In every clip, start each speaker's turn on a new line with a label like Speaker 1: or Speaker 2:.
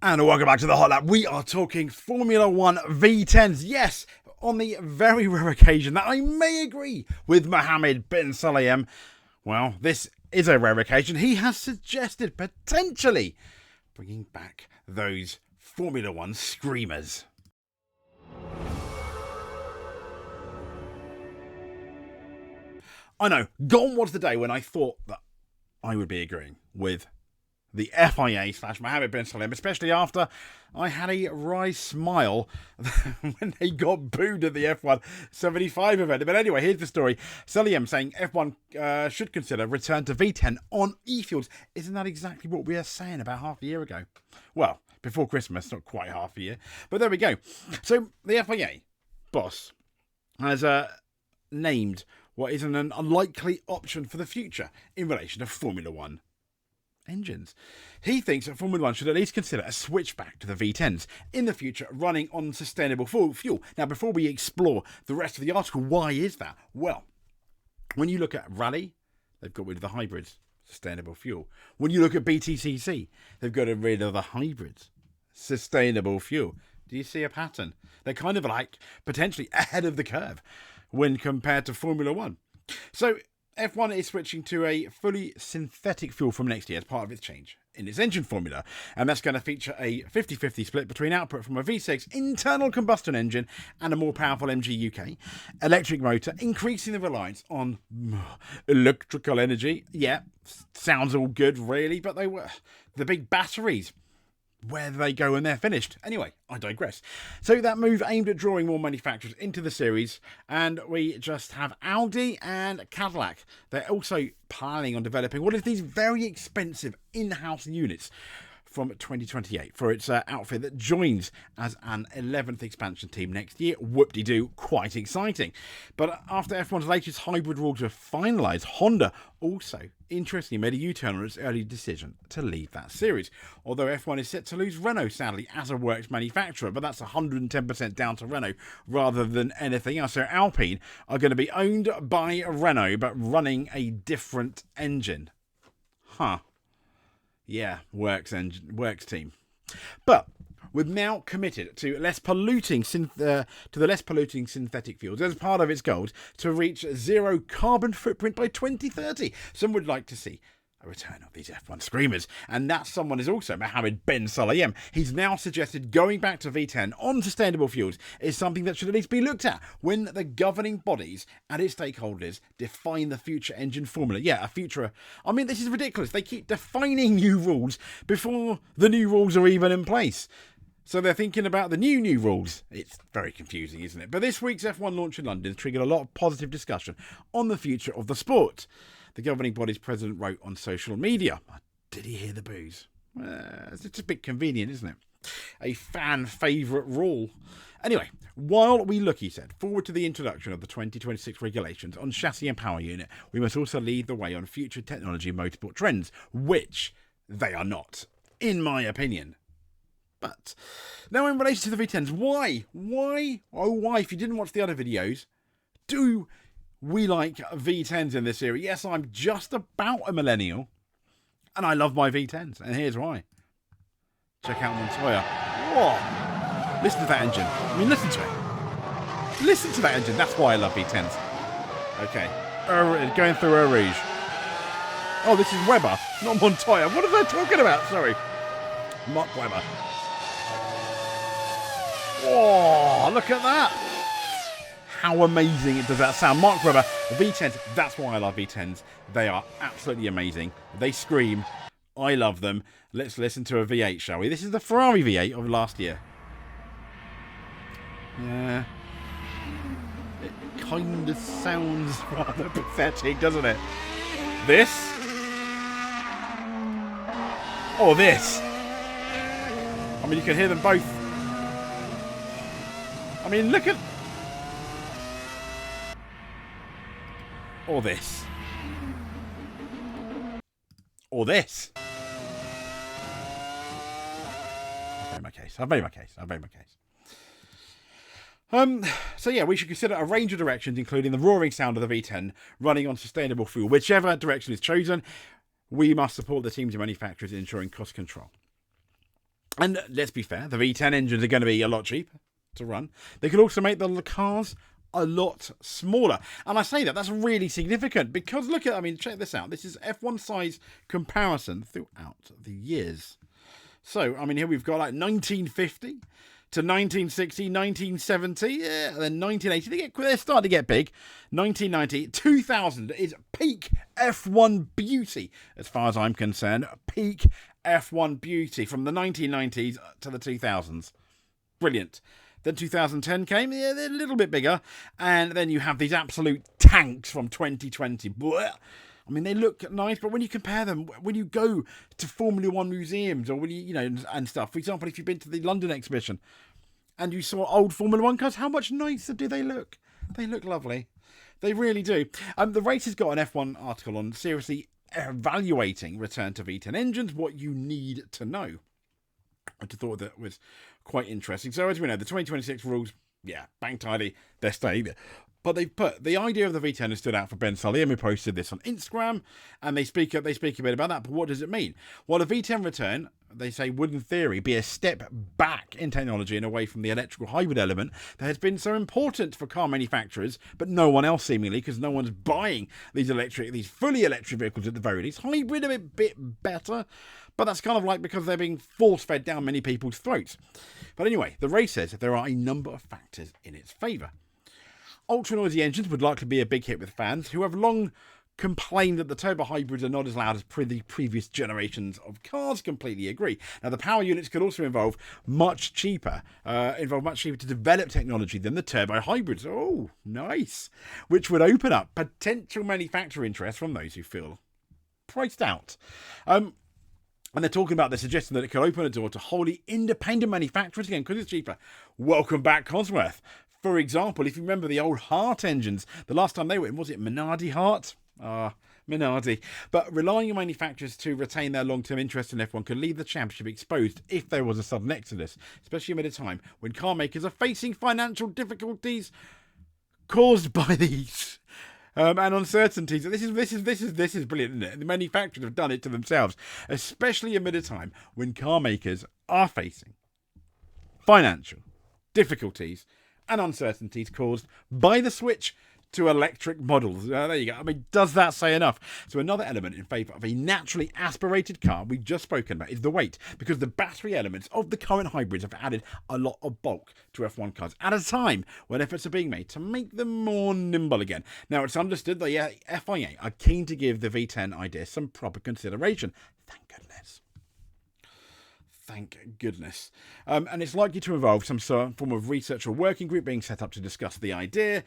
Speaker 1: And welcome back to the Hot Lap. We are talking Formula One V10s. Yes, on the very rare occasion that I may agree with Mohammed bin Sulayem. Well, this is a rare occasion. He has suggested potentially bringing back those Formula One screamers. I know, gone was the day when I thought that I would be agreeing with the FIA / Mohammed bin Sulayem, especially after I had a wry smile when they got booed at the F1 75 event. But anyway, here's the story. Sulayem saying F1 should consider return to V10 on e-fuels. Isn't that exactly what we were saying about half a year ago? Well, before Christmas, not quite half a year. But there we go. So the FIA boss has named what is an unlikely option for the future in relation to Formula One engines. He thinks that Formula One should at least consider a switch back to the V10s in the future, running on sustainable fuel. Now, before we explore the rest of the article, why is that? Well, when you look at Rally, they've got rid of the hybrids, sustainable fuel. When you look at BTCC, they've got rid of the hybrids, sustainable fuel. Do you see a pattern? They're kind of like potentially ahead of the curve when compared to Formula One. So F1 is switching to a fully synthetic fuel from next year as part of its change in its engine formula, and that's going to feature a 50-50 split between output from a V6 internal combustion engine and a more powerful MG UK electric motor, increasing the reliance on electrical energy. Yeah, sounds all good really, but they were the big batteries. Where they go when they're finished. Anyway, I digress. So that move aimed at drawing more manufacturers into the series, and we just have Audi and Cadillac. They're also planning on developing one of these very expensive in-house units from 2028 for its outfit that joins as an 11th expansion team next year. Whoop-de-doo, quite exciting. But after F1's latest hybrid rules were finalised, Honda also interestingly made a U-turn on its early decision to leave that series. Although F1 is set to lose Renault, sadly, as a works manufacturer, but that's 110% down to Renault rather than anything else. So Alpine are going to be owned by Renault, but running a different engine. Huh. Yeah, works team. But we've now committed to less polluting the less polluting synthetic fuels as part of its goals to reach zero carbon footprint by 2030. Some would like to see a return of these F1 screamers, and that someone is also Mohammed bin Sulayem. He's now suggested going back to V10 on sustainable fuels is something that should at least be looked at when the governing bodies and its stakeholders define the future engine formula. Yeah, a future. I mean, this is ridiculous. They keep defining new rules before the new rules are even in place. So they're thinking about the new rules. It's very confusing, isn't it? But this week's F1 launch in London triggered a lot of positive discussion on the future of the sport. The governing body's president wrote on social media. Did he hear the boos? It's just a bit convenient, isn't it? A fan favourite rule. Anyway, while we look, he said, forward to the introduction of the 2026 regulations on chassis and power unit, we must also lead the way on future technology and motorsport trends, which they are not, in my opinion. But now in relation to the V10s, why? Oh, why? If you didn't watch the other videos, do we like V10s in this series? Yes, I'm just about a millennial, and I love my V10s, and here's why. Check out Montoya. Whoa! Listen to that engine. I mean, listen to it. Listen to that engine. That's why I love V10s. Okay. Going through Eau Rouge. Oh, this is Webber, not Montoya. What am I talking about? Sorry. Mark Webber. Whoa! Look at that. How amazing does that sound? Mark Webber, V10s, that's why I love V10s. They are absolutely amazing. They scream. I love them. Let's listen to a V8, shall we? This is the Ferrari V8 of last year. Yeah. It kind of sounds rather pathetic, doesn't it? This? Or this? I mean, you can hear them both. I mean, look at... Or this. Or this. I've made my case. So yeah, we should consider a range of directions, including the roaring sound of the V10 running on sustainable fuel. Whichever direction is chosen, we must support the teams and manufacturers in ensuring cost control. And let's be fair, the V10 engines are going to be a lot cheaper to run. They could also make the cars a lot smaller. And I say that's really significant because look at, I mean, check this out. This is F1 size comparison throughout the years. So, I mean, here we've got like 1950 to 1960, 1970, yeah, and then 1980. They're starting to get big. 1990, 2000 is peak F1 beauty, as far as I'm concerned. Peak F1 beauty from the 1990s to the 2000s. Brilliant. Then 2010 came, yeah, they're a little bit bigger. And then you have these absolute tanks from 2020. Blah. I mean, they look nice, but when you compare them, when you go to Formula One museums or when you know, and stuff, for example, if you've been to the London exhibition and you saw old Formula One cars, how much nicer do they look? They look lovely. They really do. The race has got an F1 article on seriously evaluating return to V10 engines, what you need to know. I just thought that was quite interesting. So as we know, the 2026 rules, yeah, bang tidy, they're staying. But they've put the idea of the V10 has stood out for Ben Sully, and we posted this on Instagram, and they speak a bit about that. But what does it mean? Well, a V10 return, they say, would in theory be a step back in technology and away from the electrical hybrid element that has been so important for car manufacturers, but no one else seemingly, because no one's buying these fully electric vehicles at the very least. Hybrid a bit better, but that's kind of like because they're being force-fed down many people's throats. But anyway, the race says that there are a number of factors in its favour. Ultra-noisy engines would likely be a big hit with fans who have long complained that the turbo hybrids are not as loud as the previous generations of cars. Completely agree. Now, the power units could also involve much cheaper to develop technology than the turbo hybrids. Oh, nice. Which would open up potential manufacturer interest from those who feel priced out. And they're talking about, they're suggesting that it could open a door to wholly independent manufacturers again because it's cheaper. Welcome back, Cosworth. For example, if you remember the old Hart engines, the last time they were in, was it Minardi Hart? Minardi. But relying on manufacturers to retain their long-term interest in F1 could leave the championship exposed if there was a sudden exodus, especially amid a time when car makers are facing financial difficulties caused by these and uncertainties. This is brilliant, isn't it? The manufacturers have done it to themselves, especially amid a time when car makers are facing financial difficulties and uncertainties caused by the switch to electric models. There you go. I mean, does that say enough? So another element in favour of a naturally aspirated car we've just spoken about is the weight, because the battery elements of the current hybrids have added a lot of bulk to F1 cars at a time when efforts are being made to make them more nimble again. Now, it's understood that FIA are keen to give the V10 idea some proper consideration. Thank goodness. Thank goodness. And it's likely to involve some sort of form of research or working group being set up to discuss the idea.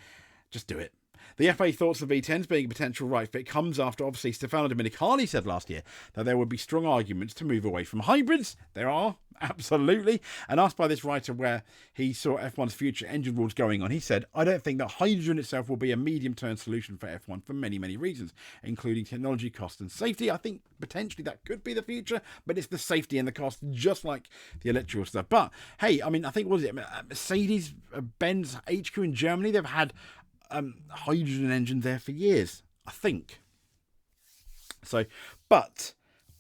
Speaker 1: Just do it. The FA thoughts of V10s being a potential right fit comes after, obviously, Stefano Domenicali said last year that there would be strong arguments to move away from hybrids. There are, absolutely. And asked by this writer where he saw F1's future engine rules going on, he said, I don't think that hydrogen itself will be a medium-term solution for F1 for many, many reasons, including technology, cost and safety. I think potentially that could be the future, but it's the safety and the cost, just like the electrical stuff. But, hey, I mean, I think, what is it, Mercedes-Benz HQ in Germany, they've had hydrogen engines there for years, I think. So, but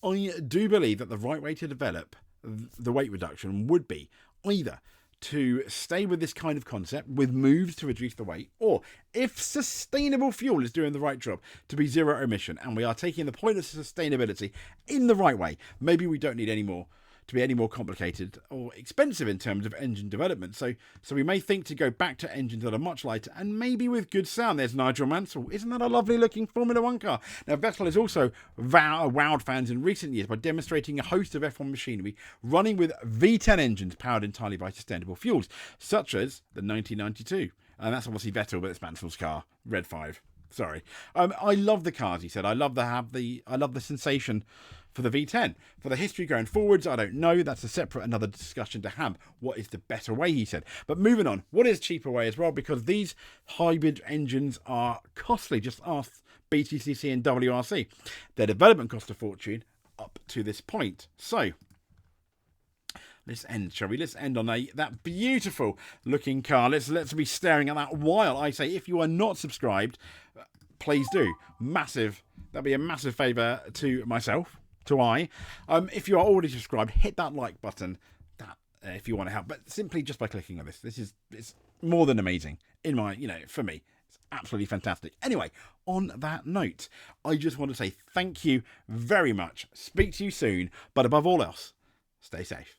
Speaker 1: I do believe that the right way to develop the weight reduction would be either to stay with this kind of concept with moves to reduce the weight, or if sustainable fuel is doing the right job, to be zero emission and we are taking the point of sustainability in the right way, maybe we don't need any more to be any more complicated or expensive in terms of engine development. So we may think to go back to engines that are much lighter and maybe with good sound. There's Nigel Mansell. Isn't that a lovely looking Formula One car? Now, Vettel has also wowed fans in recent years by demonstrating a host of F1 machinery running with V10 engines powered entirely by sustainable fuels, such as the 1992. And that's obviously Vettel, but it's Mansell's car, Red 5. Sorry. I love the cars, he said. I love the sensation for the V10. For the history going forwards, I don't know. That's a separate another discussion to have. What is the better way, he said. But moving on, what is cheaper way as well? Because these hybrid engines are costly. Just ask BTCC and WRC. Their development cost a fortune up to this point. So let's end, shall we? Let's end on that beautiful looking car. Let's be staring at that while I say, if you are not subscribed, please do. That'd be a massive favour to myself. If you are already subscribed, hit that like button. if you want to help. But simply just by clicking on this, it's more than amazing in my, for me. It's absolutely fantastic. Anyway, on that note, I just want to say thank you very much. Speak to you soon. But above all else, stay safe.